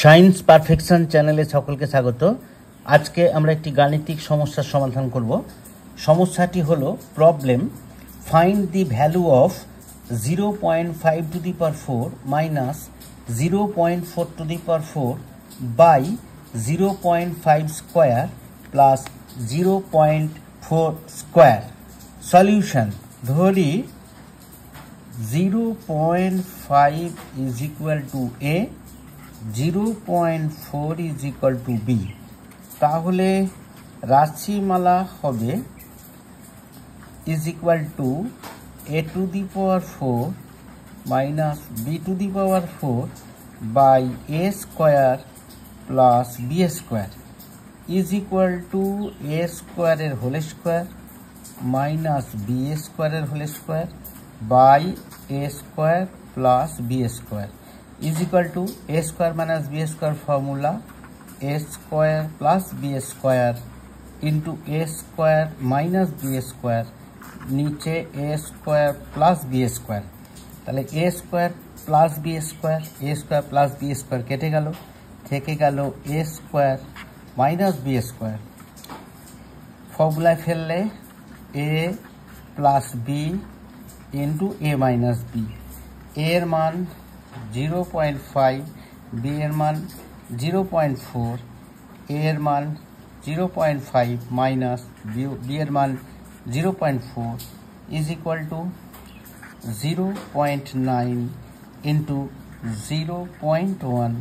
Science perfection চ্যানেলে সকলকে স্বাগত। আজকে আমরা একটি গাণিতিক সমস্যার সমাধান করব। সমস্যাটি হলো problem find the value of 0.5 to the power 4 minus 0.4 to the power 4 by 0.5 square plus 0.4 square. Solution ধরি 0.5 is equal to A, 0.4 is equal to B। তাহলে রাশিমালা হবে is equal to A to the power 4 minus B to the power 4 by A square plus B square is equal to A square এর whole square minus B square এর whole square by A square plus B square is equal to A square minus B square formula A square plus B square into A square minus B square नीचे A square plus B square। তাহলে A square plus B square plus B square কেটে গেল, থেকে গেল A square minus B square। ফর্মুলায় ফেললে A plus B into A minus B। A এর মান 0.5, B এর মান 0.4, A এর মান 0.5 মাইনাস B এর মান 0.4 is equal to 0.9 into 0.1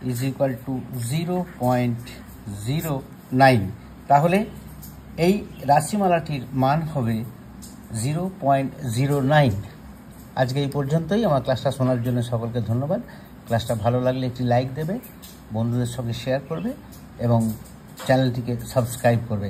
is equal to 0.09। তাহলে এই রাশিমালাটির মান হবে 0.09। আজকে এই পর্যন্তই। আমার ক্লাসটা শোনার জন্য সকলকে ধন্যবাদ। ক্লাসটা ভালো লাগলে একটি লাইক দেবে, বন্ধুদের সঙ্গে শেয়ার করবে এবং চ্যানেলটিকে সাবস্ক্রাইব করবে।